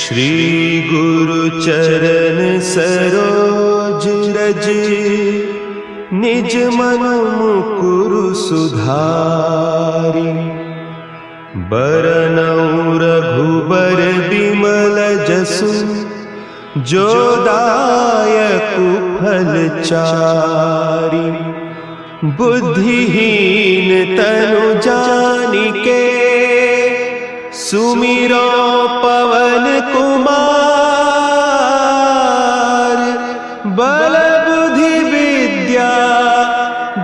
श्री गुरु चरण सरोज रज, निज मन मुकुरु सुधारि। बरनउँ रघुबर बिमल जसु, जो दायकु फल चारि। बुद्धिहीन तनु जानिके, सुमिरो पवन कुमार। बल बुद्धि विद्या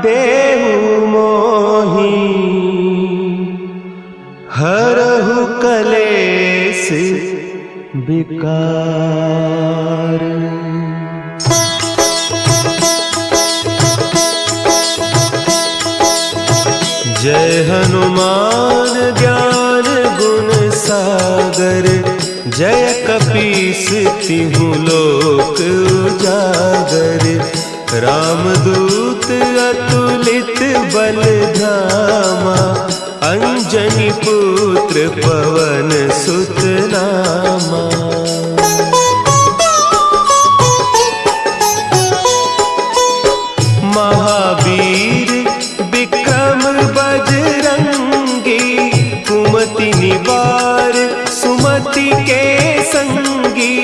देहु मोहि, हरहु कलेस विकार। जय हनुमान ज्ञान गुण सागर, जय कपीस तिहु लोक उजागर। रामदूत अतुलित बल धामा, अंजनी पुत्र पवन सुत नामा। महावीर विक्रम बजरंगी, कुमति निवार सुमति के संगी।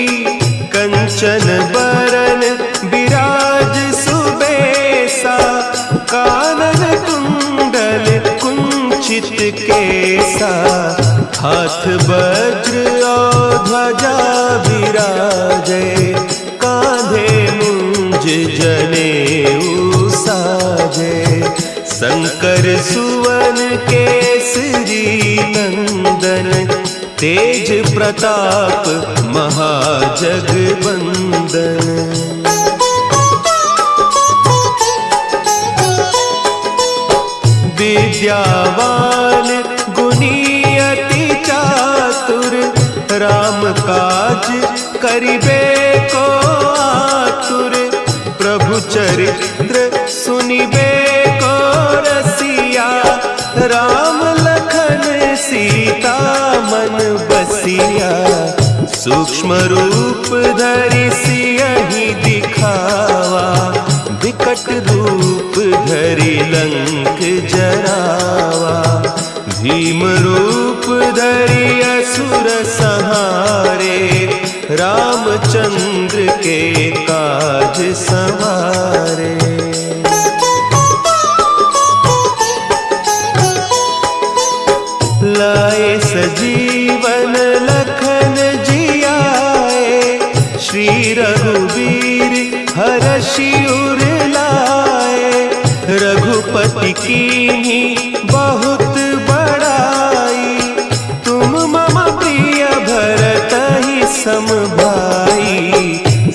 कंचन बरन विराज सुबेसा, कानन कुंडल कुंचित केसा। हाथ वज्र और ध्वजा विराजे, कांधे मुंज जनेऊ साजे। शंकर सुवन केसरी नंदन, तेज प्रताप महाजगवंदन। विद्यावान गुणी अति चातुर, राम काज करिबे को आतुर। प्रभु चरित्र सुनिबे को रसिया, राम लखन सीता मन बसिया। सूक्ष्म रूप धरि सियहि दिखावा, विकट रूप धरि लंक जरावा। भीम रूप धरि असुर संहारे, रामचंद्र के काज सवारे। लाए सजीवन लखन जियाए, श्री रघुवीर हरषि उर लाए। रघुपति कीन्ही बहुत बड़ाई, तुम मम प्रिय भरतहि सम भाई।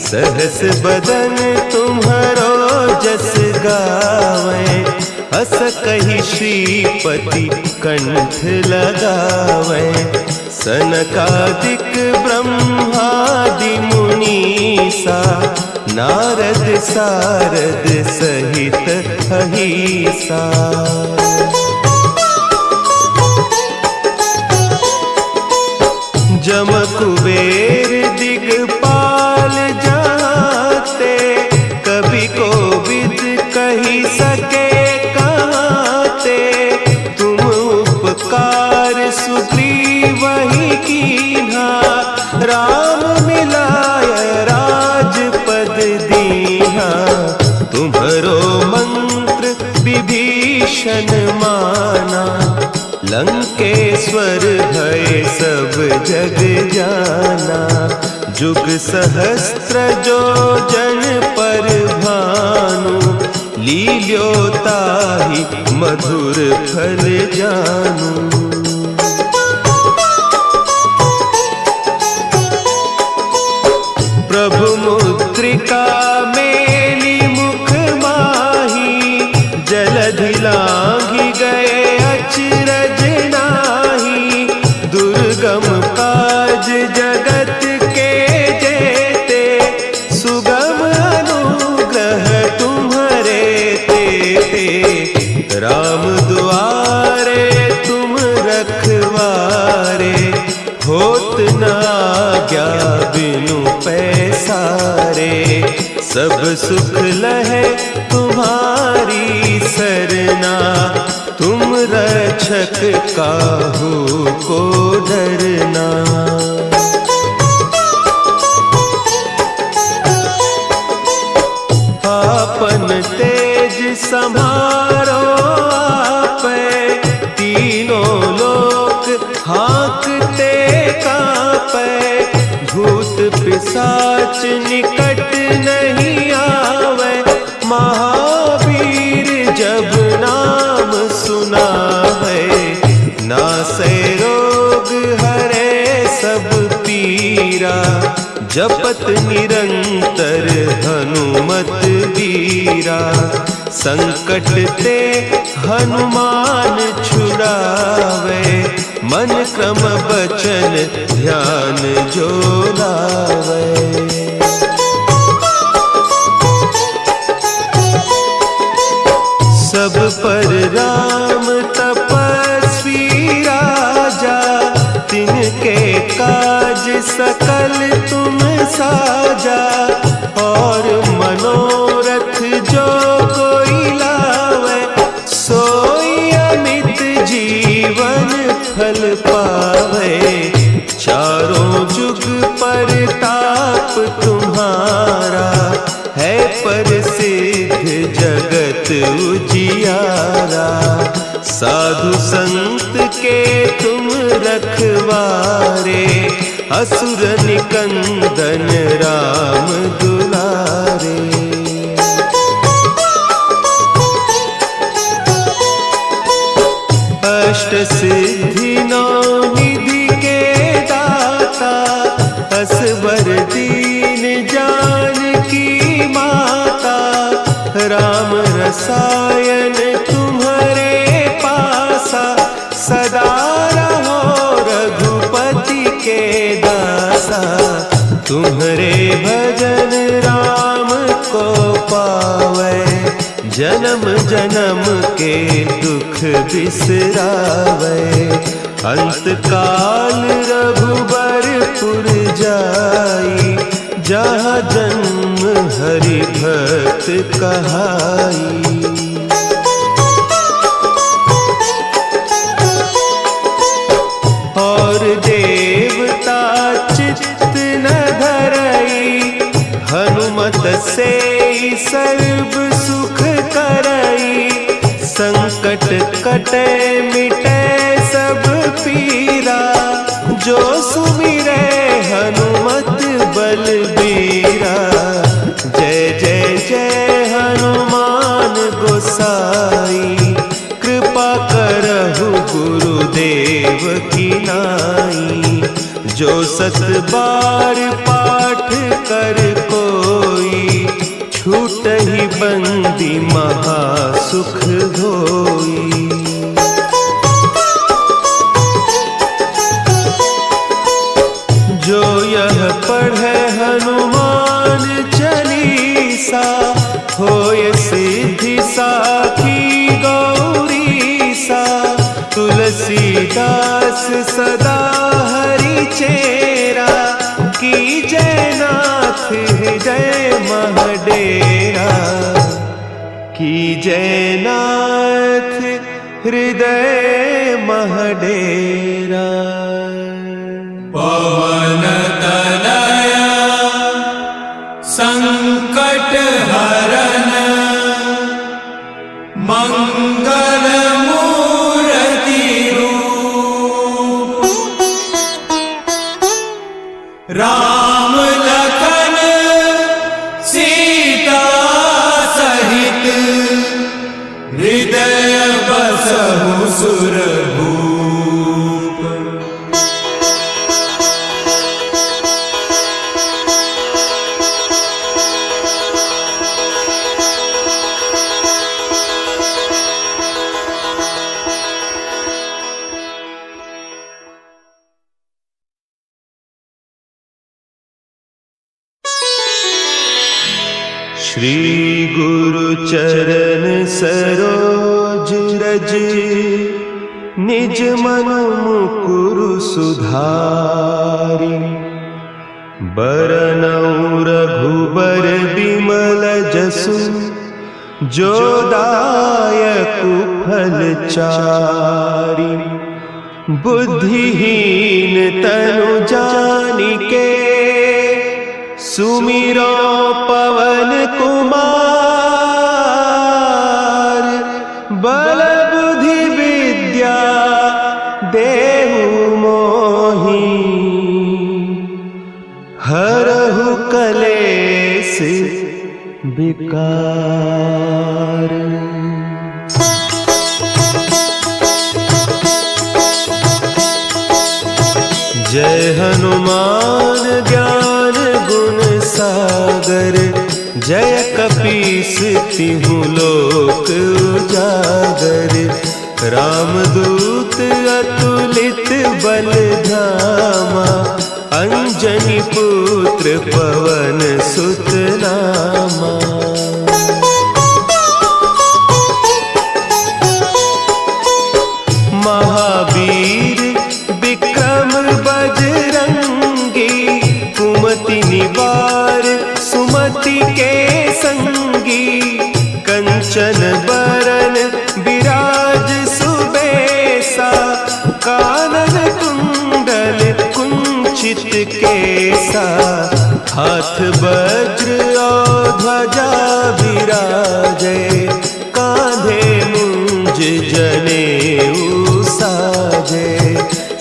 सहस बदन तुम्हरो जस गावें, हस कहि श्रीपति कंठ लगावें। सनकादिक ब्रह्मादि मुनीसा, नारद सारद सहित अहीसा। जम कुबेर दिगपाल जाते, कवि कोविद कहि सके कहते। तुम उपकार सुग्रीवहि कीन्हा, राम मिलाय राजपद दीन्हा। तुम्हरो मंत्र विभीषण माना, लंकेश्वर भय सब जग जाना। जुग सहस्त्र जो जन पर भानु, लील्योताहि मधुर फल जानू। प्रभु मुद्रिका मेली मुख माही, जलधि लांघि गए अचरज नाही। दुर्गम काज जगत के जेते, सुगम अनुग्रह तुम्हरे तेते। राम दुआरे तुम सब सुख लहे तुम्हारी सरना, तुम रक्षक काहू को डरना। आपन तेज संभारो आपे, तीनों लोक हाँकते कांपे। भूत पिशाच निकट नहीं आवे, महावीर जब नाम सुनावे। नासै रोग हरे सब पीरा, जपत निरंतर हनुमत वीरा। संकट ते हनुमान छुड़ावे, मन क्रम बचन ध्यान जो लावे। सब पर राम तपस्वी राजा, तिनके काज सकल तुम साजा। और मनोरथ जो कोई लावे, सोई अमित जीवन फल पावे। चारों जुग परताप तुम्हारा, है प्रसिद्ध जगत उजियारा। साधु संत के तुम रखवारे, असुर निकंदन राम दुलारे। अष्ट सिद्धि नौ निधि के दाता, असवर दीन जानकी माता। राम रसायन तुम्हारे पासा, सदा रहो रघुपति के दासा। तुम्हारे भजन राम को पावे, जन्म जन्म के दुख बिसरावे। अंत काल रघुबरपुर जाई, जहाँ जन्म हरि भक्त कहाई। और देवता चित्त न धरई, हनुमत से सर्व सुख करई। संकट कटे मिटे सब पीरा, जो सुमिरे हनुमत बलबीरा। जय जय जय हनुमान गोसाई, कृपा करहु गुरुदेव की नाई। जो सत बार पाठ कर कोई, छूटहि बंदी महासुख होई। जो यह पढ़े हनुमान चालीसा, होय सिद्धि साखी गौरीसा। तुलसीदास सदा हरि चेरा, की जयनाथ हृदय महडेरा। की जयनाथ हृदय महडेरा। पवन तनया संकट हरन, मंगल मूर्ति रूप। राम लखन सीता सहित, हृदय बसहु सुरभूप। श्री गुरु चरण सरोज रज, निज मन मुकुरु सुधारि। बरनउँ रघुबर बिमल जसु, जो दायकु फल चारि। बुद्धिहीन तनु जानिके, सुमिरो पवन कुमार। बल बुद्धि विद्या देहु मोहि, हरहु कलेस विकार। जय हनुमान ज्ञान गुण सागर, जय कपीस तिहु लोक उजागर। रामदूत अतुलित बल धामा, अंजनी पुत्र पवन सुत नामा। महावीर विक्रम बजरंगी, कुमति निवार सुमति के संगी। कंचन बरन विराज सुबेसा, कानन कुंडल कुंचित केसा। हाथ वज्र और ध्वजा विराजे, कांधे मुंज जनेऊ साजे।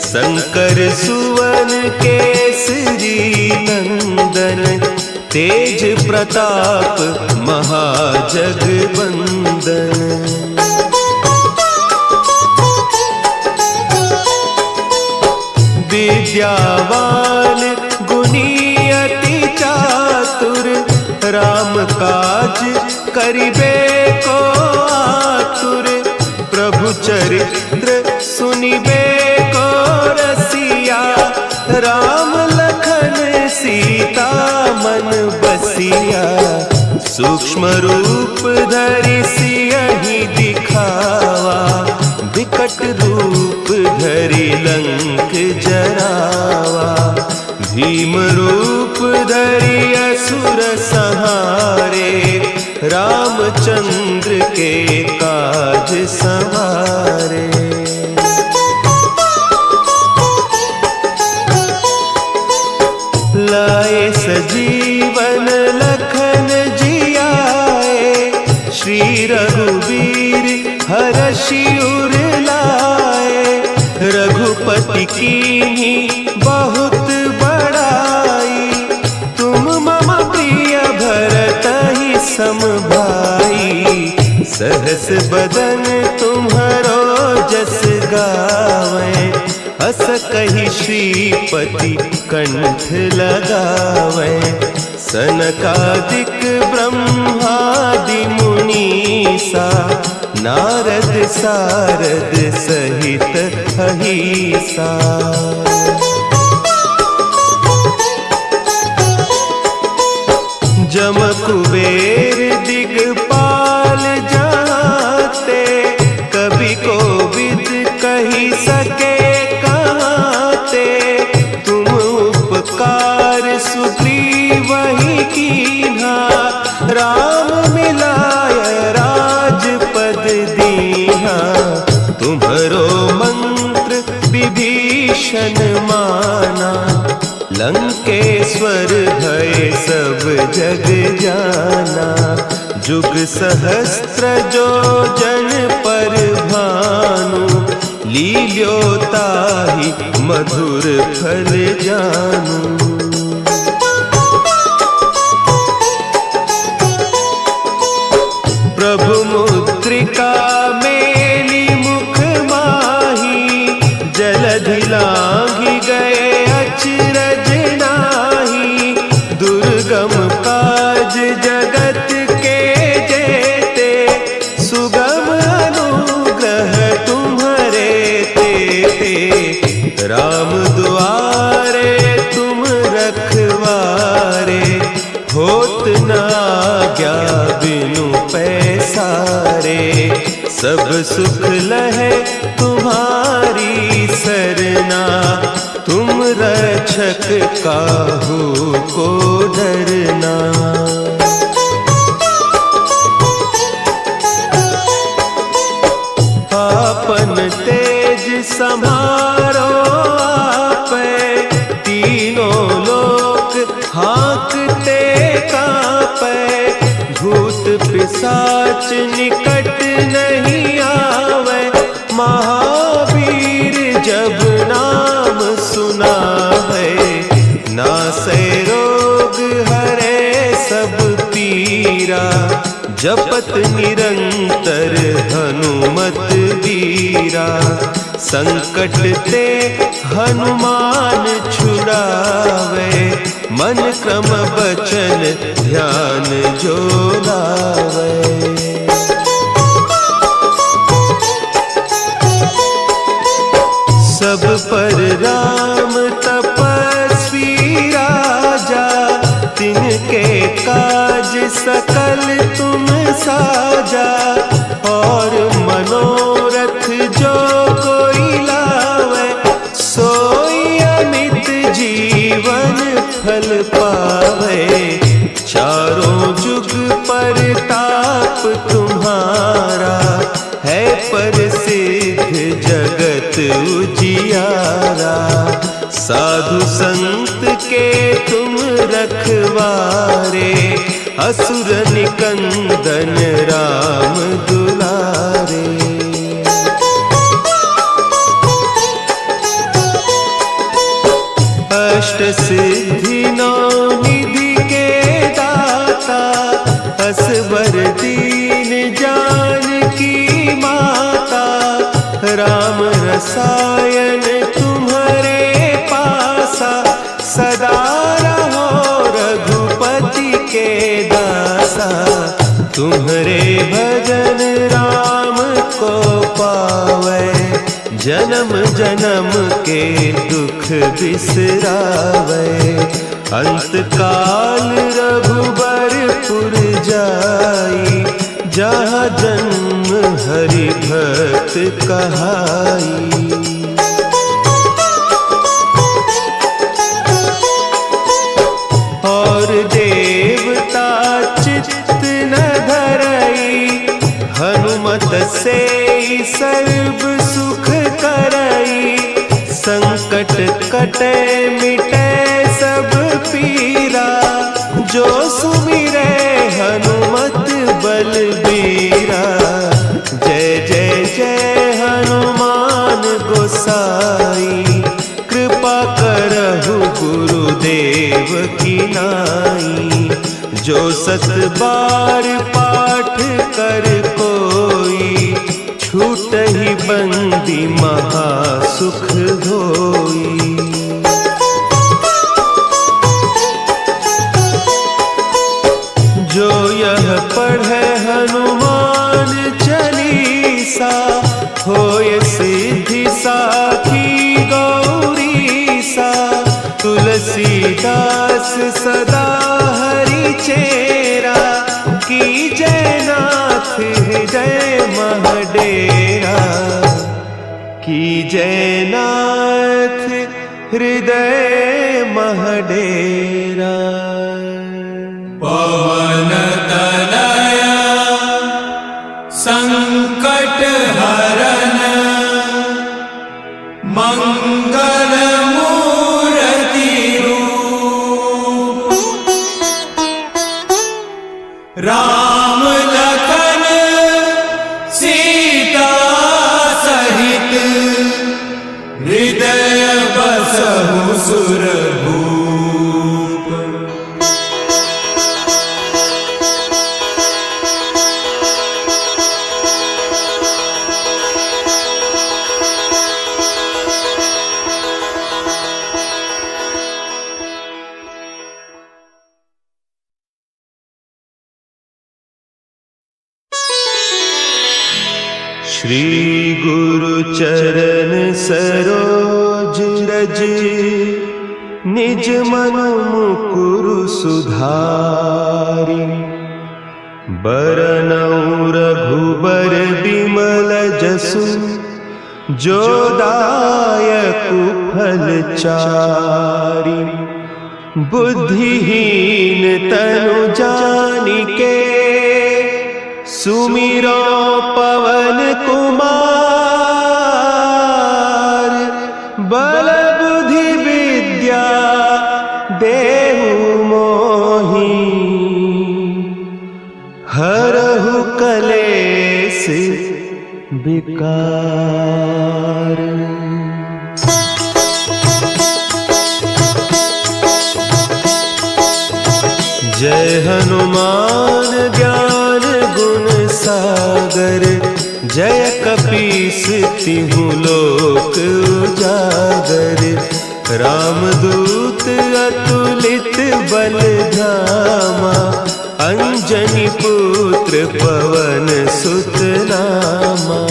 शंकर सुवन केसरी नंदन, तेज प्रताप महाजगवंदन। विद्यावान गुणी अति चातुर, राम काज करिबे को आतुर। प्रभु चरित्र सुनिबे को रसिया, राम लखन सीता मन बसिया। सूक्ष्म रूप धरि सियहि दिखावा, विकट रूप धरि लंक जरावा। भीम रूप धरि असुर संहारे, रामचंद्र के काज संवारे। लाए सजीवन लखन जियाए, श्री रघुवीर हरषि उर लाए। रघुपति कीन्ही बहुत बड़ाई, तुम मम प्रिय भरतहि सम भाई। सहस बदन तुम्हरो जस गावें, हस कहि श्रीपति कंठ लगावें। सनकादिक ब्रह्मादि मुनीसा, नारद सारद सहित अहीसा। जम कुबेर दिगपाल जाते, कवि कोविद कहि सके कहते। तुम उपकार सुग्रीवहि कीन्हा, राम मिलाय राजपद दीन्हा। तुम्हरो मंत्र विभीषण माना, लंकेश्वर भय सब जग जाना। जुग सहस्त्र जो जन पर भानु, लील्यो ताहि मधुर फल जानू। प्रभु मुद्रिका मेली मुख माही, जलधि लांघि गए अचरज नाही। दुर्गम काज जगत के जेते, सुगम अनुग्रह तुम्हरे तेते। राम दुआरे तुम रखवारे, होत न आज्ञा बिनु पैसारे। सब सुख लहे तुम्हारी सरना, तुम रक्ष रक्षक काहू को डरना। आपन तेज समारो आपे, तीनों लोक हाँकते कांपे। भूत पिशाच निकट नहीं आवे, महावीर जब नाम सुनावे। नासे रोग हरे सब पीरा, जपत निरंतर हनुमत वीरा। संकट ते हनुमान छुड़ावे, मन क्रम बचन ध्यान जो लावे। सब पर राम तपस्वी राजा, तिनके काज सकल तुम साजा। और मनोरथ जो कोई लावे, सोई अमित जीवन फल पावे। चारों जुग परताप तुम्हारा, है प्रसिद्ध जगत उजियारा। साधु संत के तुम रखवारे, असुर निकंदन राम दुलारे। अष्ट सिद्धि नौ निधि के दाता, असवर दीन जानकी माता। राम रसायन तुम्हारे पासा, सदा रहो रघुपति के दासा। तुम्हारे भजन राम को पावे, जन्म जन्म के दुख बिसरावे। अंत काल रघुबरपुर जाई, जहाँ जन्म हरि भक्त कहाई। और देवता चित्त न धरई, हनुमत से सर्व सुख करई। संकट कटे मिटे सब पीरा, जो सुमिरे हनुमत बलबीरा। जय जय जय हनुमान गोसाई, कृपा करहु गुरुदेव की नाई। जो सत बार पाठ कर कोई, छूटहि बंदी महासुख होई। जो यह पढ़े हनुमान चालीसा, होय सिद्धि साखी गौरीसा। तुलसीदास सदा हरि चेरा, की जयनाथ हृदय महडेरा। की जयनाथ हृदय महडेरा। पवन तनया संकट हरन, मंगल मूर्ति रूप। राम लखन सीता सहित, हृदय बसहु सुरभूप। श्री गुरु चरण सरोज रज, निज मन मुकुरु सुधारि। बरनउँ रघुबर बिमल जसु, जो दायकु फल चारि। बुद्धिहीन तनु जानिके सुमिरो पवन कुमार। बल बुद्धि विद्या देहु मोहि हरहु कलेस विकार। जय हनुमान ज्ञान गुण सागर। जय कपीस तिहु लोक उजागर। रामदूत अतुलित बल धामा। अंजनी पुत्र पवन सुत नामा।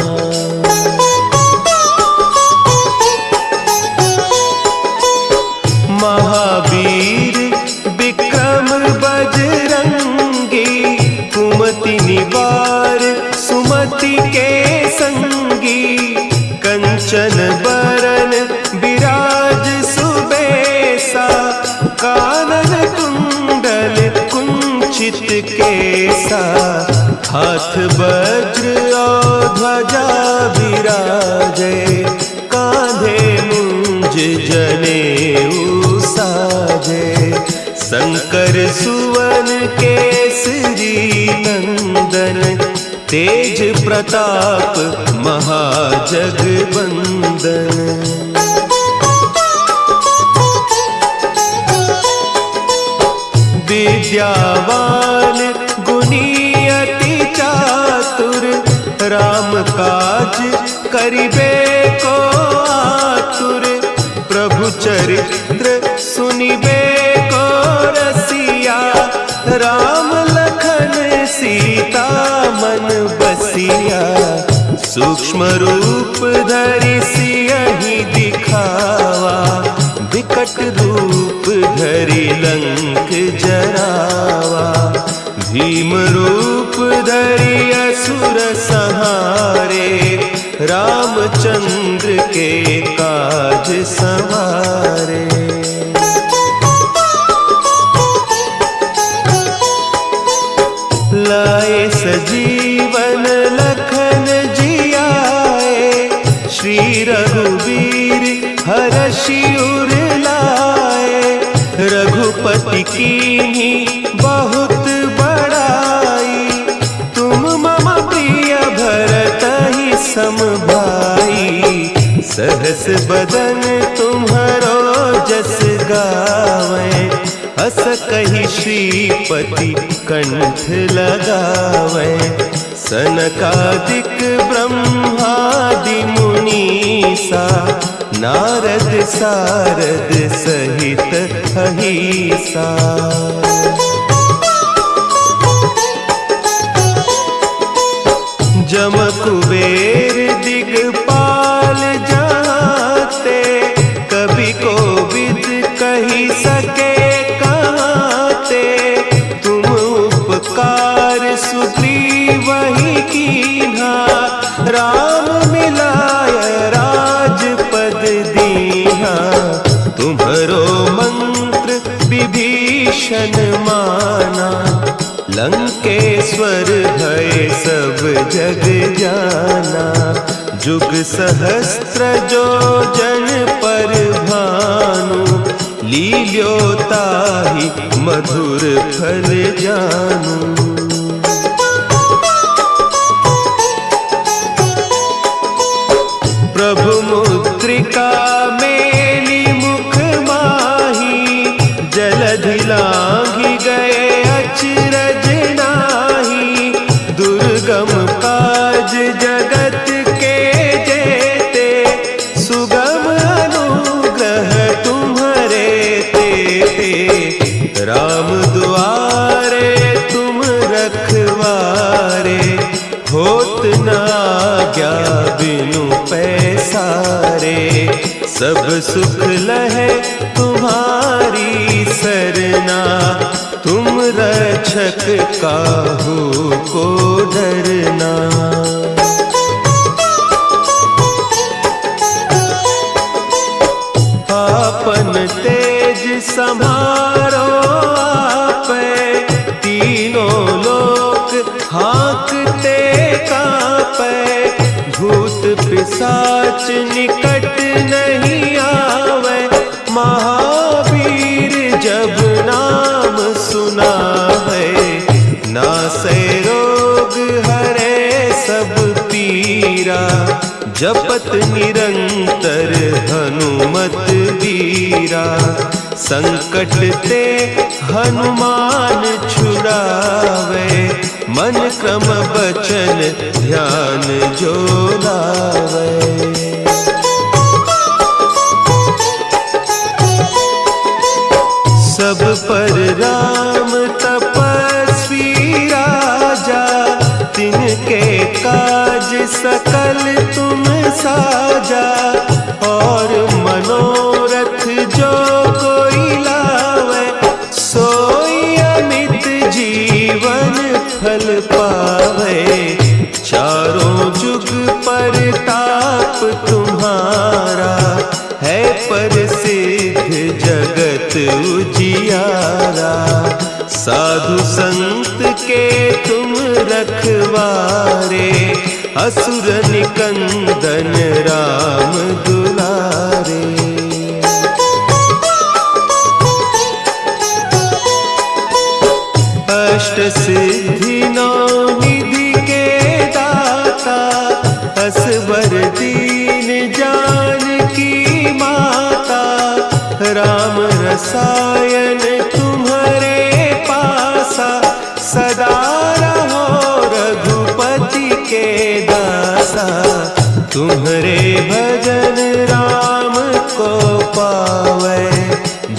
महावीर विक्रम बजरंगी। कुमति निवार सुमति के संगी। कंचन बरन विराज सुबेसा। कानन कुंडल कुंचित केसा। हाथ वज्र और ध्वजा विराजे। कांधे मुंज जनेऊ साजे। शंकर सुवन केसरी नंदन। तेज प्रताप महाजगवंदन। विद्यावान गुणी अति चातुर। राम काज करिबे को आतुर। प्रभु चरित्र सुनिबे को रसिया। राम लखन सीता मन बसिया। सूक्ष्म रूप धरि सियहि दिखावा। विकट रूप धरि लंक जरावा। भीम रूप धरि असुर संहारे। रामचंद्र के काज संवारे। लाए सजीवन लखन जियाए। श्री रघुवीर हरषि उर लाए। रघुपति कीन्ही बहुत बड़ाई। तुम मम प्रिय भरतहि सम भाई। सहस बदन तुम्हरो जस गावें। हस कहि श्रीपति कंठ लगावें। सनकादिक ब्रह्मादि मुनीसा। नारद सारद सहित अहीसा। जम कुबेर दिगपाल जाते। कवि कोविद कही सके कहते। तुम उपकार सुग्रीवहि कीन्हा। राम मिलाय राजपद दीन्हा। तुम्हरो मंत्र विभीषण माना। लंकेश्वर भय सब जग जाना। जुग सहस्त्र जो जन पर भानु। लील्योताहि मधुर फल जानू। प्रभु मुद्रिका मेली मुख माही। जलधि लांघि गए अचरज नाही। दुर्गम काज जगत के जेते। सुगम अनुग्रह तुम्हरे तेते। राम दुआरे तुम रखवारे। होत न आज्ञा बिनु पैसारे। सब सुख लहे तुम्हारी सरना। तुम रक्षक काहू को डरना। आपन तेज समा पिशाच निकट नहीं आवे, महावीर जब नाम सुनावे। नासै रोग हरे सब पीरा, जपत निरंतर हनुमत वीरा। संकट ते हनुमान छुड़ावे, मन क्रम बचन ध्यान जो लावे। सब पर राम तपस्वी राजा, तिनके काज सकल तुम साजा। और मनोरथ जो कोई लावे, सोई अमित जीवन फल पावे। चारों जुग परताप तुम्हारा, है प्रसिद्ध जगत उजियारा। साधु संत के तुम रखवारे, असुर निकंदन राम दुलारे। अष्ट सिद्धि नौ निधि के दाता, असवर दीन जानकी माता। राम रसायन तुम्हारे पासा, सदा रहो रघुपति के दासा। तुम्हारे भजन राम को पावे,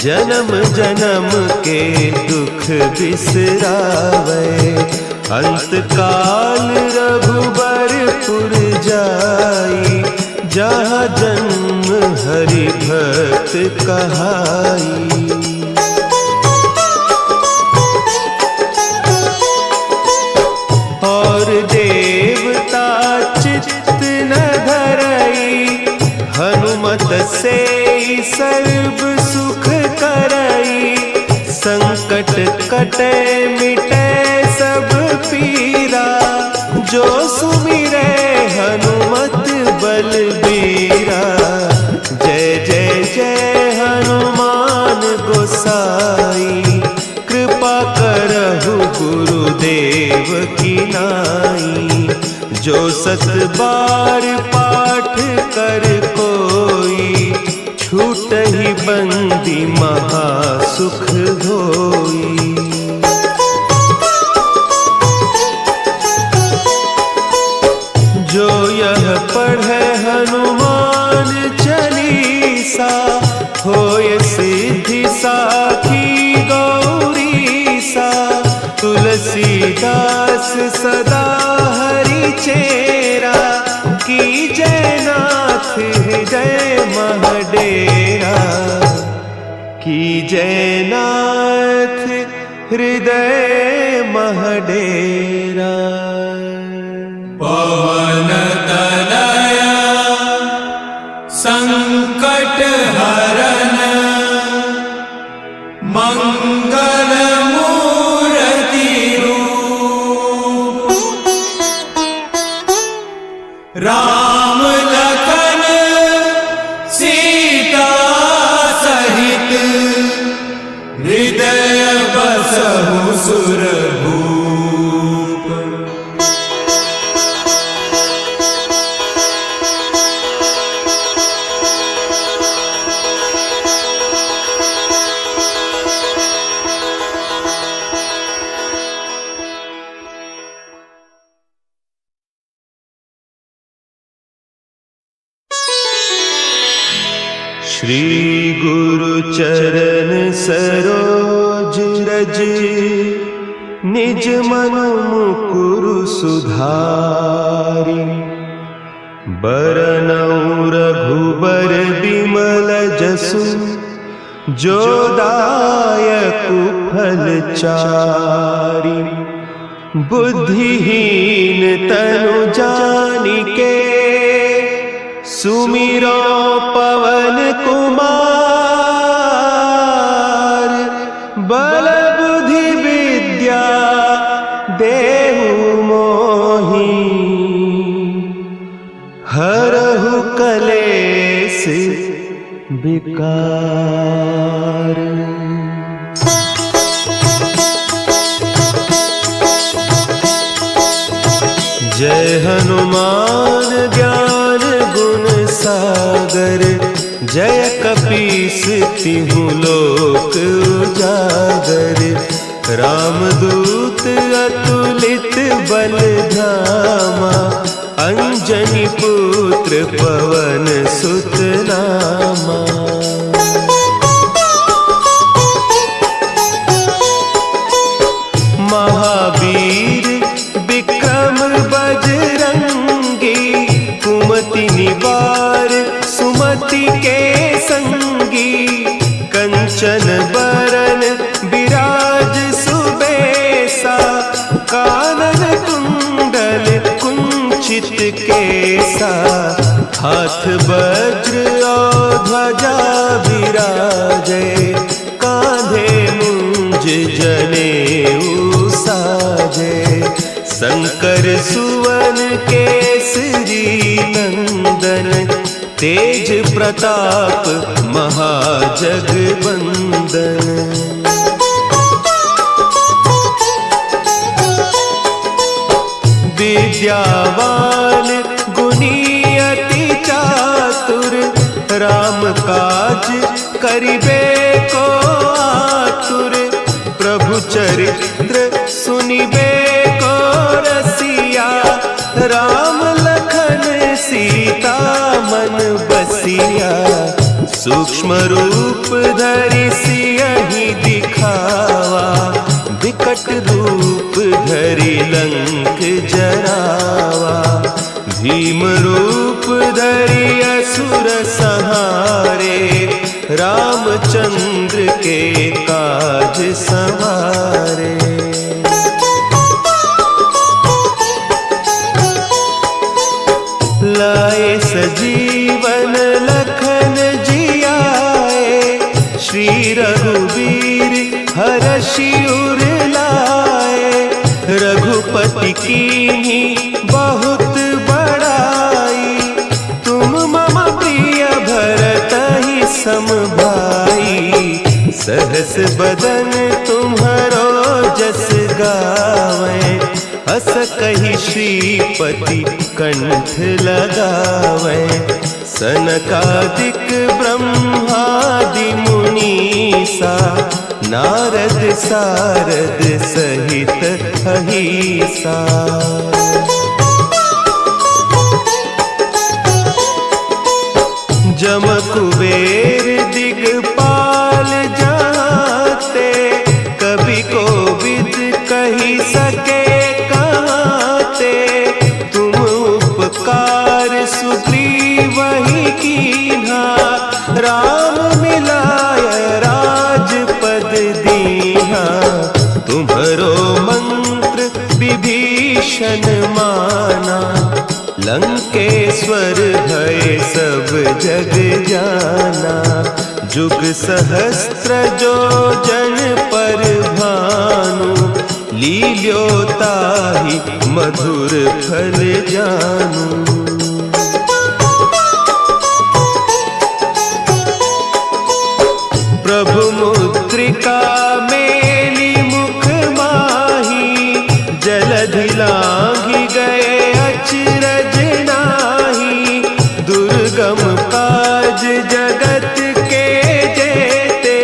जन्म जन्म के दुख बिसरावे। अंत काल रघुबरपुर जाई, जहाँ जन्म हरि भक्त कहाई। और देवता चित्त न धरई, हनुमत से सर्व सुख करई। संकट कटे मिटे सब पीरा, जो सुमिरे हनुमत बलबीरा। जय जय जय हनुमान गोसाई, कृपा करहु गुरुदेव की नाई। जो सत बार पाठ कर कोई, छूटहि बंदी महासुख होई। जो यह पढ़े हनुमान चालीसा, होय सिद्धि साखी गौरीसा। तुलसीदास सदा हरि चेरा, की जयनाथ हृदय महडेरा। की जयनाथ हृदय महडेरा। पवन तनया संकट हरन, मंगल मूर्ति रूप। राम लखन सीता सहित, हृदय बसहु सुरभूप। श्री गुरु चरण सरोज रज, निज मन मुकुरु सुधारि। बरनउँ रघुबर बिमल जसु, जो दायकु फल चारि। बुद्धिहीन तनु जानिके, सुमिरो पवन कुमार। बल बुद्धि विद्या देहु मोहि, हरहु विकार। जय हनुमान ज्ञान गुण सागर, जय कपीस तिहु लोक उजागर। रामदूत अतुलित बल धामा, अंजनी पुत्र पवन सुत नामा। महावीर विक्रम बजरंगी, कुमति निवार सुमति के संगी। कंचन बरन विराज सुबेसा, कानन कुंडल कुंचित केसा। हाथ वज्र और ध्वजा विराजे, कांधे मुंज जनेऊ साजे। शंकर सुवन केसरी नंदन, तेज प्रताप महाजगवंदन। विद्यावान गुणी अति चातुर, राम काज करिबे को आतुर। प्रभु चरित्र सुनिबे को रसिया, राम लखन सीता मन बसिया। सूक्ष्म रूप धरि सियहि दिखावा, विकट रूप धरि लंक जरावा। भीम रूप धरि असुर संहारे, रामचंद्र के काज संवारे। लाए सजीवन लखन जियाए, श्री रघुवीर हरषि उर लाए। रघुपति कीन्ही बहुत बड़ाई, तुम मम प्रिय भरतहि सम भाई। सहस बदन तुम्हरो जस गावें, हस कहि श्रीपति कंठ लगावें। सनकादिक ब्रह्मादि मुनीसा, नारद सारद सहित अहीसा। जम कुबेर दिगपाल जाते, कवि कोविद कहि सके कहते। तुम उपकार सुग्रीवहि कीन्हा, राम मिलाय राजपद दीन्हा। तुम्हरो मंत्र विभीषण माना, लंकेश्वर भय सब जग जाना। जुग सहस्त्र जो जन पर भानु, लील्यो ताहि मधुर फल जानू। प्रभु मुद्रिका मेली मुख माही, जलधि लांघि गए अचरज नाही। दुर्गम काज जगत के जेते,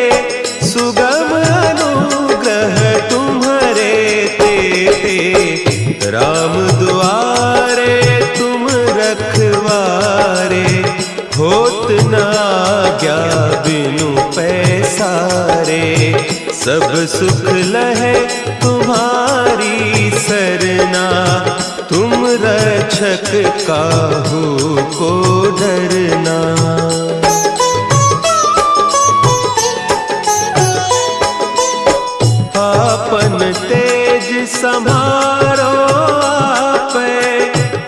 सुगम अनुग्रह तुम्हरे तेते। राम दुआरे तुम रखवारे, होत न आज्ञा बिनु पैसारे। सब सुख लहे तुम्हारी सरना, तुम रक्षक काहू को डरना। आपन तेज समारो आपे,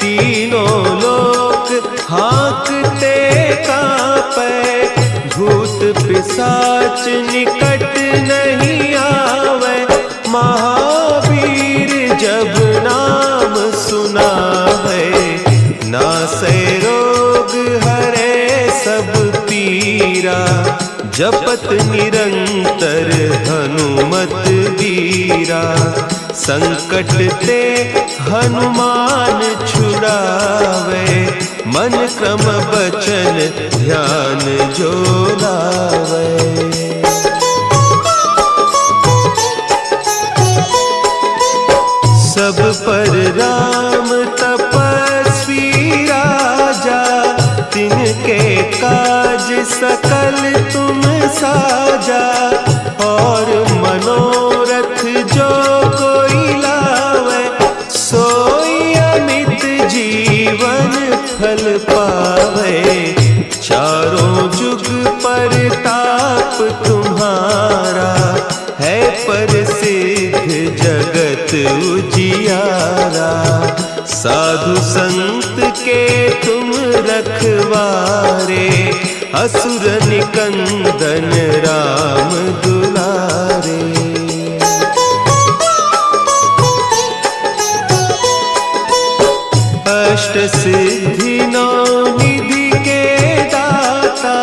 तीनों लोक हाँकते कापे। भूत पिशाच निकट नहीं आवे, महावीर जब नाम सुनावे। नासै रोग हरे सब पी वीरा, जपत निरंतर हनुमत वीरा। संकट ते हनुमान छुड़ावे, मन क्रम बचन ध्यान जो लावे। सब पर राम तपस्वी राजा, तिनके काज सकल तुम साजा। और मनोरथ जो कोई लावे, सोई अमित जीवन फल पावे। चारों जुग परताप तुम्हारा, है प्रसिद्ध जगत उजियारा। साधु संत के तुम रखवारे, असुर निकंदन राम दुलारे। अष्ट सिद्धि नौ निधि के दाता,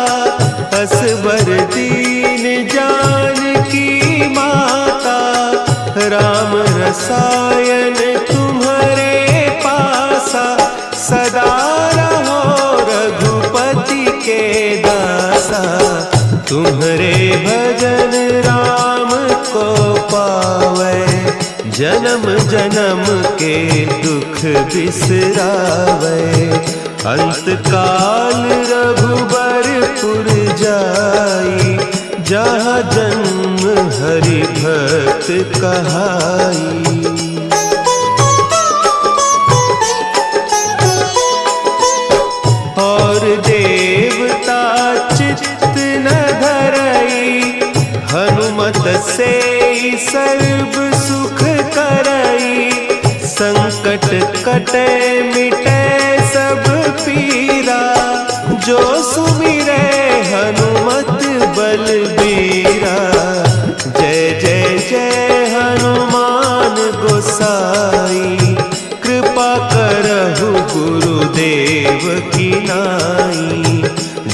असवर दीन जानकी माता। राम रसायन तुम्हारे पासा, सदा रहो रघुपति के दासा। तुम्हारे भजन राम को पावे, जन्म जन्म के दुख बिसरावे। अंत काल रघुबरपुर जाई, जहाँ जन्म हरि भक्त कहाई। और देवता चित्त न धरई, हनुमत से सर्व सुख करई। संकट कटे मिटे सब पीरा, जो सुमिरे हनुमत बलबीरा। जय जय जय हनुमान गोसाई, कृपा करहु गुरुदेव की नाई।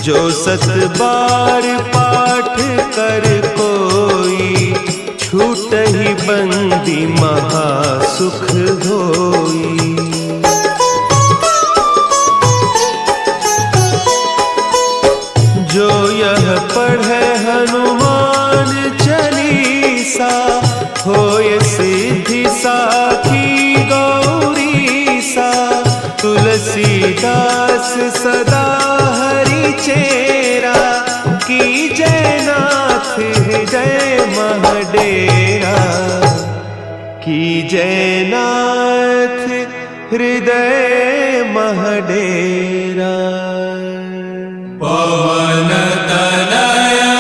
जो सत बार पाठ कर कोई, छूटहि बंदी महासुख होई। जो यह पढ़े हनुमान चालीसा, होय सिद्धि साखी गौरीसा। तुलसीदास सदा हरि चेरा, की जयनाथ हृदय महडेरा। की जयनाथ हृदय महडेरा। पवन तनया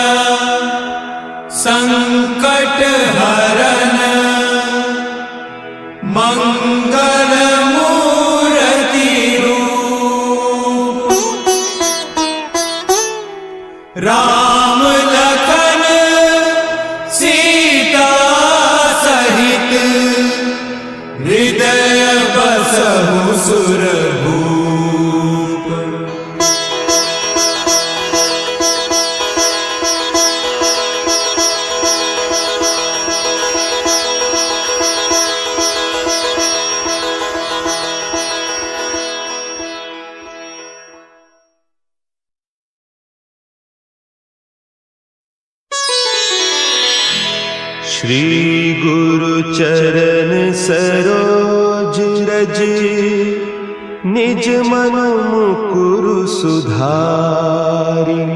संकट हरन, मंगल मूर्ति रूप। राम लखन सीता सहित, हृदय बसहु सुरभूप। श्री गुरु चरण सरोज रज, निज मन मुकुरु सुधारि।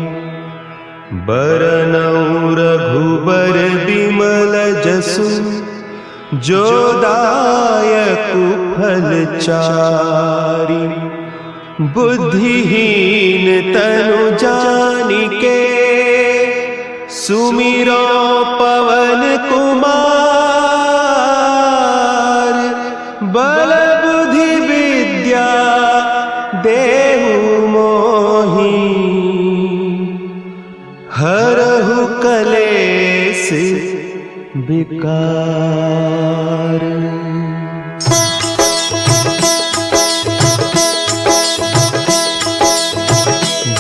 बरनउँ रघुबर बिमल जसु, जो दायकु फल चारि। बुद्धिहीन तनु जानिके, सुमिरो पवन कुमार। बल बुद्धि विद्या देहु मोहि, हरहु कलेस विकार।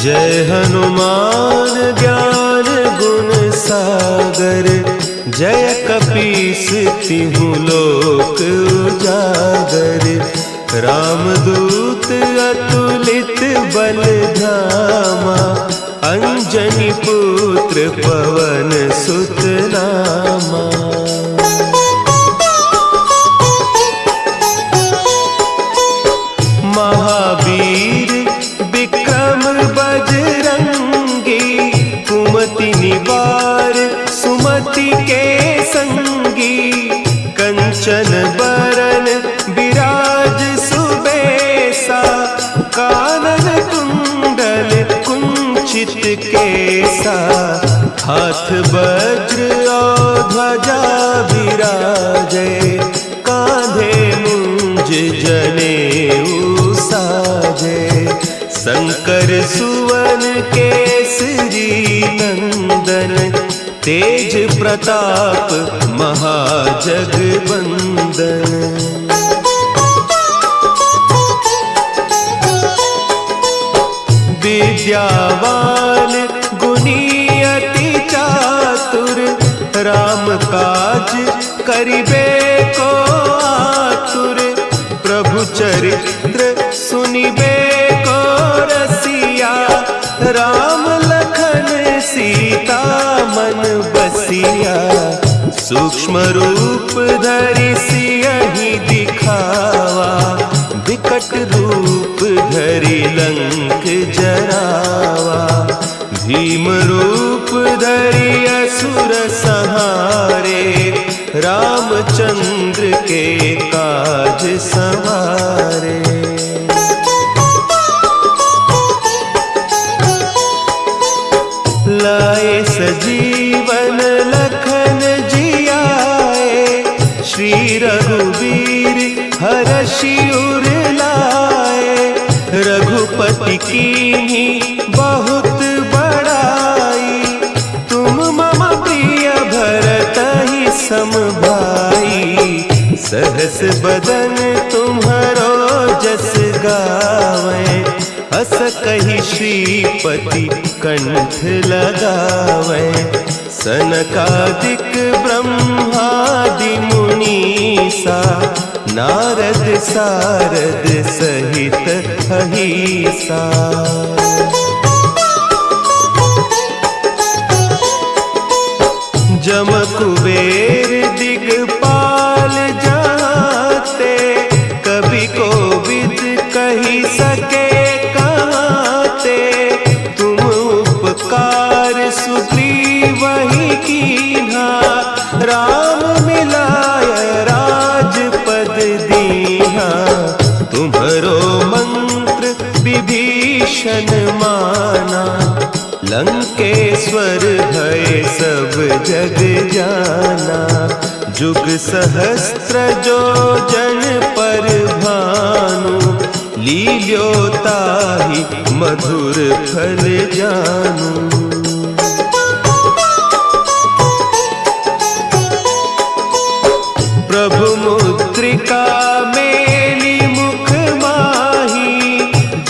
जय हनुमान ज्ञान गुण सागर, जय कपीस तिहु लोक उजागर। रामदूत अतुलित बल धामा, अंजनी पुत्र पवन सुत नामा। महावीर विक्रम बजरंगी, कुमति निवार सुमति के संगी। कंचन बरन विराज सुबेसा, कानन कुंडल कुंचित केसा। हाथ वज्र और ध्वजा विराजे, कांधे मुंज जनेऊ साजे। शंकर सुवन केसरी नंदन, तेज प्रताप महाजगवंदन। विद्यावान गुणी अति चातुर, राम काज करिबे को आतुर। प्रभु चरित्र सुनिबे को रसिया, राम लखन सीता मन बसिया। सूक्ष्म रूप धरि सियहि दिखावा, विकट रूप धरि लंक जरावा। भीम रूप धरि असुर संहारे, रामचंद्र के काज संवारे। लाए सजीवन लखन जियाए, श्री रघुवीर हरषि उर लाए। रघुपति कीन्ही बहुत बड़ाई, तुम मम प्रिय भरतहि सम भाई। सहस बदन तुम्हरो जस गावें, अस कहि श्रीपति कंठ लगावें। सनकादिक ब्रह्मादि मुनीसा, नारद सारद सहित अहीसा। जम कुबेर दिगपाल जाते, कवि कोविद कही सके कहते। तुम उपकार सुग्रीवहि कीन्हा, राम मिलाय राजपद दीन्हा। तुम्हरो मंत्र विभीषण माना, लंकेश्वर भय सब जग जाना। जुग सहस्त्र जो जन पर भानु, लील्योताहि मधुर फल जानू। प्रभु मुद्रिका मेली मुख माही,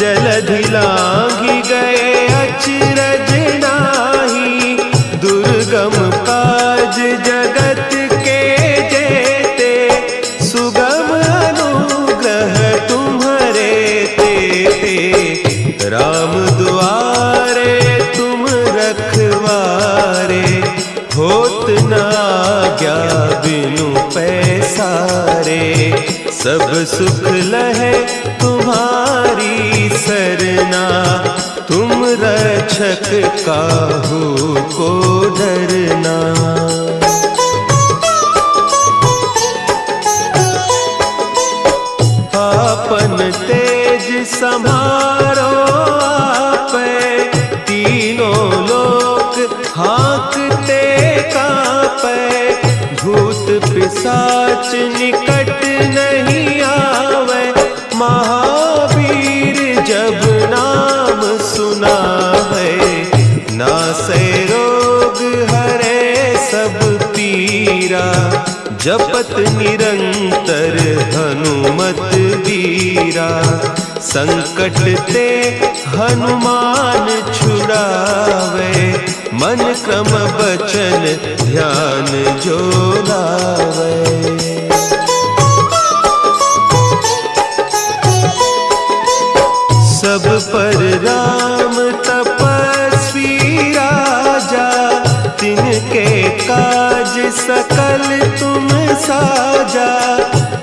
जलधि लांघि गए अचरज नाही। दुर्गम काज जगत के जेते, सुगम अनुग्रह तुम्हरे तेते। राम दुआरे तुम रखवारे, होत न आज्ञा बिनु पैसारे। सब सुख लहे तुम्हारी सरना, तुम रक्षक काहू को डरना। आपन तेज समारो आपै, तीनों लोक हाँकते कांपै। भूत पिशाच निकट नहीं आवे, महावीर जब नाम सुनावे। नासै रोग हरे सब पीरा, जपत निरंतर हनुमत वीरा। संकट ते हनुमान छुड़ावे, मन क्रम बचन ध्यान जो लावे। सब पर राम तपस्वी राजा, तिनके काज सकल तुम साजा।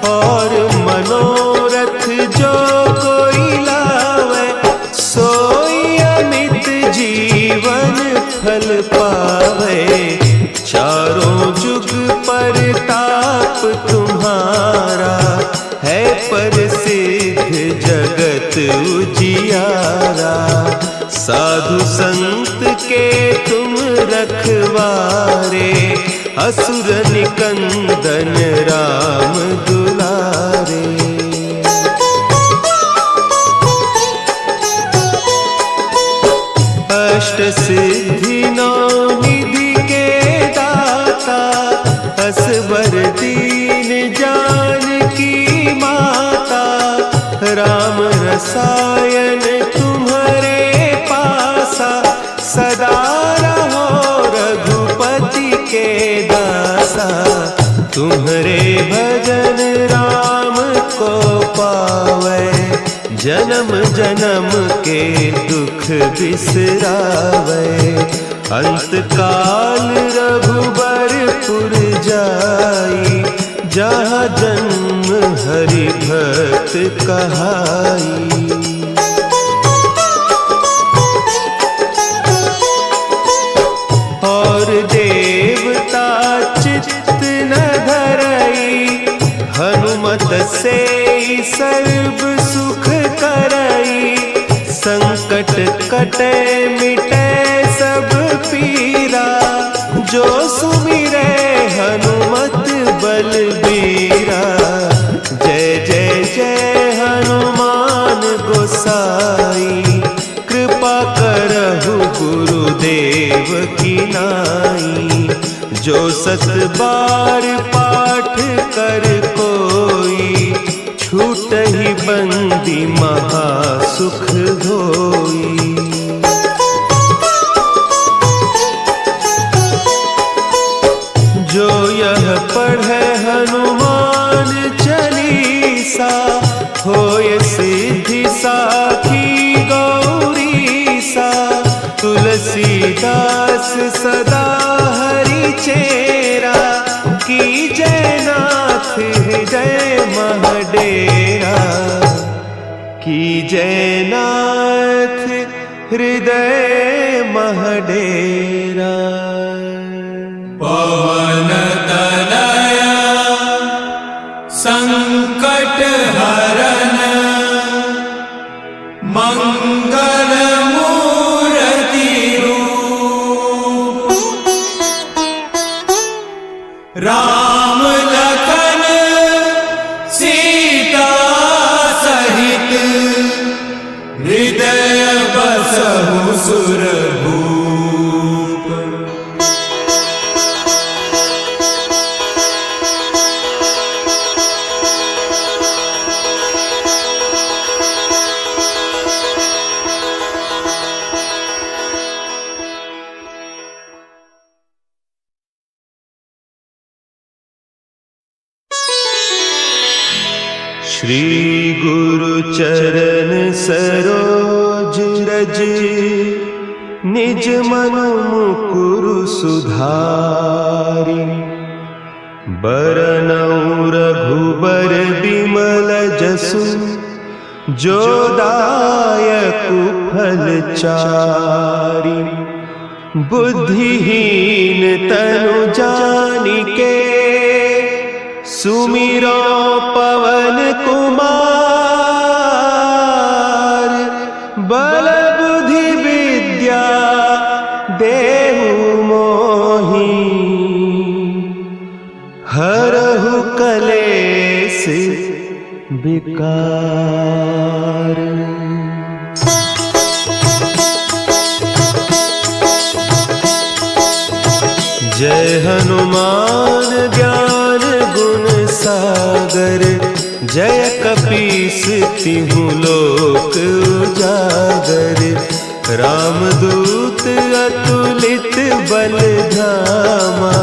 और मनोरथ जो कोई लावे, सोई अमित जीवन फल पावे। चारों जुग पर ताप तुम्हारा, है प्रसिद्ध जगत उजियारा। साधु संत के तुम रखवारे, असुर निकंदन राम दुलारे। अष्ट सिद्धि नौ निधि के दाता, असवर दीन जानकी माता। राम रसायन तुम्हारे पासा, सदा रहो रघुपति के दासा। तुम्हारे भजन राम को पावे, जन्म जन्म के दुख बिसरावे। अंत काल रघुबरपुर जाई, जहाँ जन्म हरि भक्त कहाई। और देवता चित्त न धरई, हनुमत से सर्व सुख करई। संकट कटे मिटे सब पीरा, जो सुमिरे हनुमत बलबीरा। जय जय जय हनुमान गोसाई, कृपा करहु गुरुदेव की नाई। जो सत बार पाठ कर कोई, छूटहि बंदी महासुख होई। जो यह पढ़े हनुमान चालीसा, होय सिद्धि साखी गौरीसा। तुलसीदास सदा हरि चेरा, की जयनाथ हृदय महडेरा। की जयनाथ हृदय महडेरा। पवन तनया संकट हरन, मंगल मूर्ति रूप। राम लखन सीता सहित, हृदय बसहु सुरभूप। श्री गुरु चरण सरोज रज, निज मन मुकुरु सुधारि। बरनउँ रघुबर बिमल जसु, जो दायकु फल चारि। बुद्धिहीन तनु जानिके, सुमिरो पवन कुमार। बल बुद्धि विद्या देहु मोहि, हरहु कलेस विकार। जय हनुमान ज्ञान गुण सागर, जय कपीस तिहु लोक उजागर। रामदूत अतुलित बल धामा,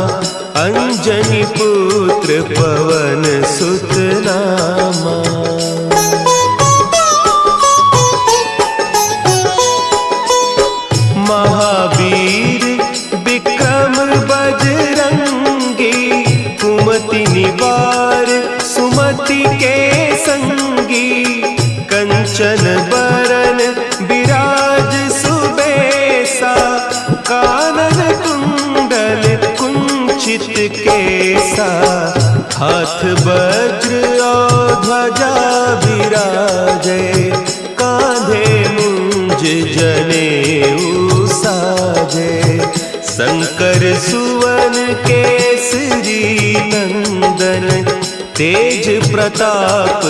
अंजनी पुत्र पवन सुत नामा। महावीर विक्रम बजरंगी, कुमति निवार सुमति के संगी। कंचन बरन विराज सुबेसा, कानन कुंडल कुंचित केसा। हाथ वज्र और ध्वजा विराजे, कांधे मुंज जनेऊ साजे। शंकर सुवन केसरी नंदन, तेज प्रताप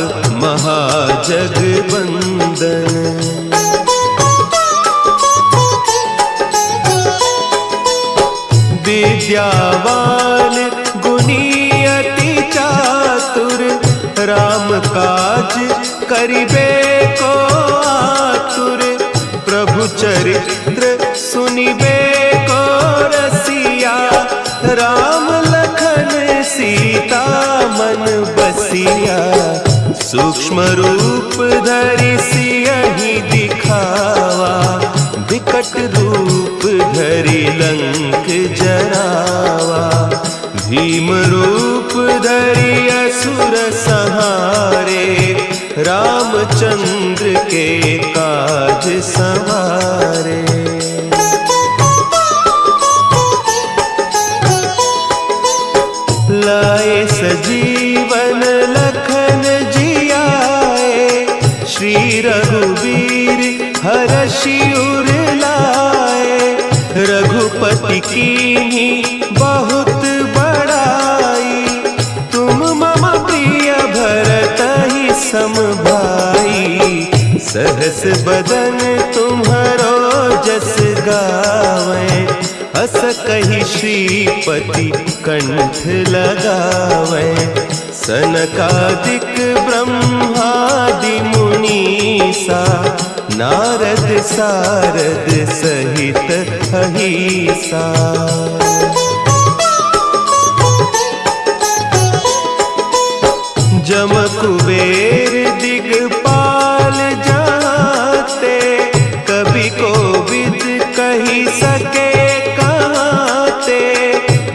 महाजगबंदन। विद्यावान गुणी अति चातुर, राम काज करिबे को आतुर। प्रभु चरित्र सुनिबे को रसिया, राम लखन सीता मन बसिया। सूक्ष्म रूप धरि सियहि दिखावा, विकट रूप धरि लंक जरावा। भीम रूप धरि असुर संहारे, रामचंद्र के काज संवारे। लाए सजीवन लखन जियाए, श्री रघुवीर हरषि उर लाए। रघुपति कीन्ही बहुत बड़ाई, तुम मम प्रिय भरतहि सम भाई। सहस बदन तुम्हरो जस गावें, हस कहि श्रीपति कंठ लगावें। सनकादिक ब्रह्मादि मुनीसा, नारद सारद सहित अहीसा। जम कुबेर दिगपाल जाते, कवि कोविद कही सके कहते।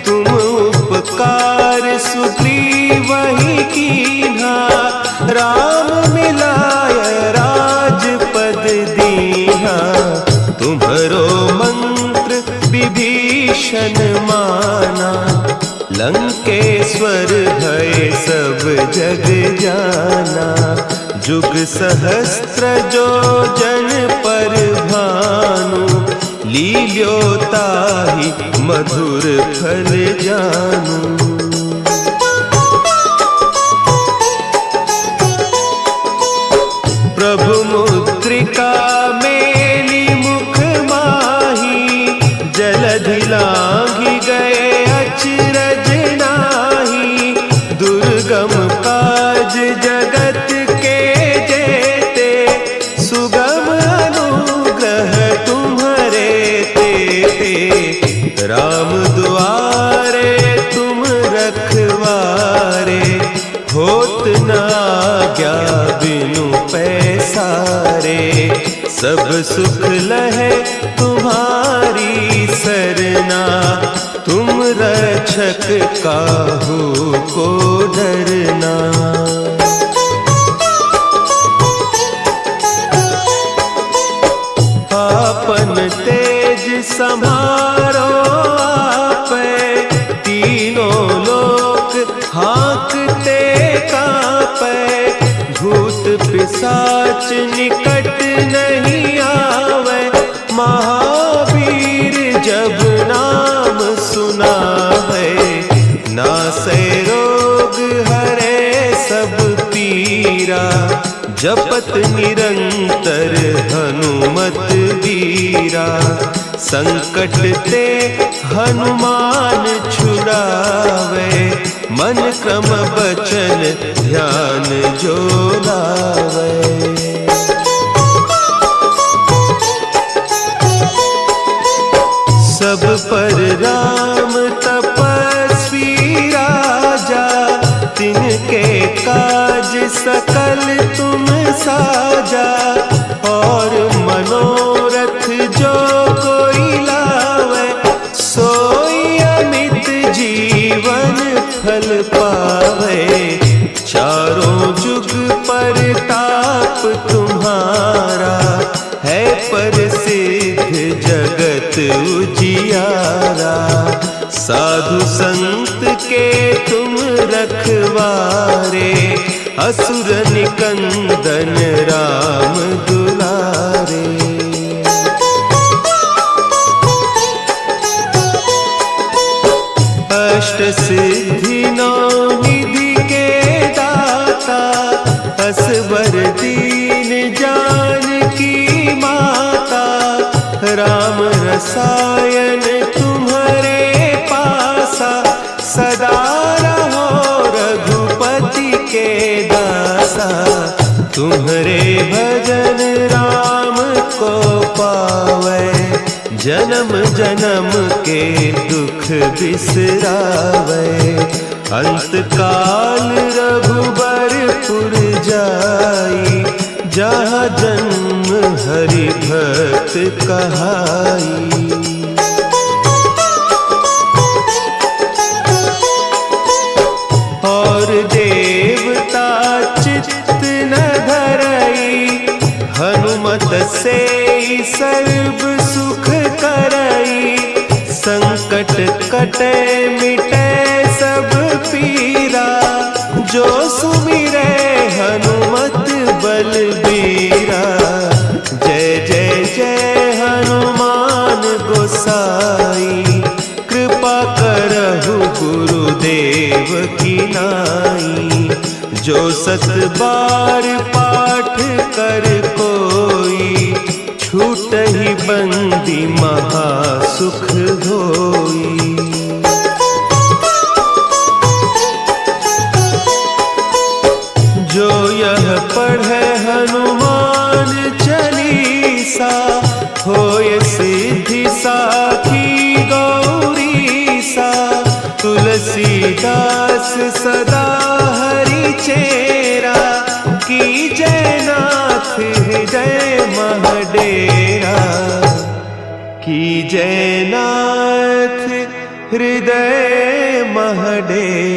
तुम उपकार सुग्रीवहि कीन्हा, राम मिलाय राजपद दीन्हा। तुम्हरो मंत्र विभीषण माना, लंकेश्वर भय सब जग जाना। जुग सहस्त्र जो जन पर भानु, लील्योताहि मधुर फल जानू। प्रभु मुद्रिका मेली मुख माही, जलधि लांघि गए अचरज नाही। दुर्गम काज जगत के जेते, सुगम अनुग्रह तुम्हरे तेते। राम दुआरे तुम रखवारे, होत न आज्ञा बिनु पैसारे। सब सुख लहे तुम्हारी सरना, तुम रक्षक काहू को डरना। आपन तेज संभारो आपै, तीनों लोक हाँकते कांपै। भूत पिशाच निकट नहीं आवे, महावीर जब नाम सुना है। नासै रोग हरे सब पीरा, जपत निरंतर हनुमत वीरा। संकट ते हनुमान छुड़ावे, मन क्रम बचन ध्यान जो लावे। सब पर राम तपस्वी राजा, तिनके काज सकल तुम साजा। और मनोरथ जो कोई लावे, सोई अमित जीवन फल पावे। चारों जुग पर ताप तुम्हारा, है प्रसिद्ध जगत उजियारा। साधु संत के तुम रखवारे, असुर निकंदन राम दुलारे। अष्ट सिद्धि नौ निधि के दाता, असवर दीन जानकी माता। राम रसायन तुम्हारे पासा, सदा रहो रघुपति के दासा। तुम्हारे भजन राम को पावे, जन्म जन्म के दुख बिसरावे। अंत काल रघुबरपुर जाई, जहाँ जन्म हरि भक्त कहाई। और देवता चित्त न धरई, हनुमत से सर्व सुख करई। संकट कटे मिटे सब पीरा, जो सुमिरे हनुमत बलबीरा। जय जय जय हनुमान गोसाई, कृपा करहु गुरुदेव की नाई। जो सत बार पाठ कर कोई, छूटहि बंदी महासुख होई। जो यह पढ़े हनुमान चालीसा, होय सिद्धि साखी गौरीसा। तुलसीदास सदा हरि चेरा, की जयनाथ हृदय महडेरा। की जयनाथ हृदय महडेरा।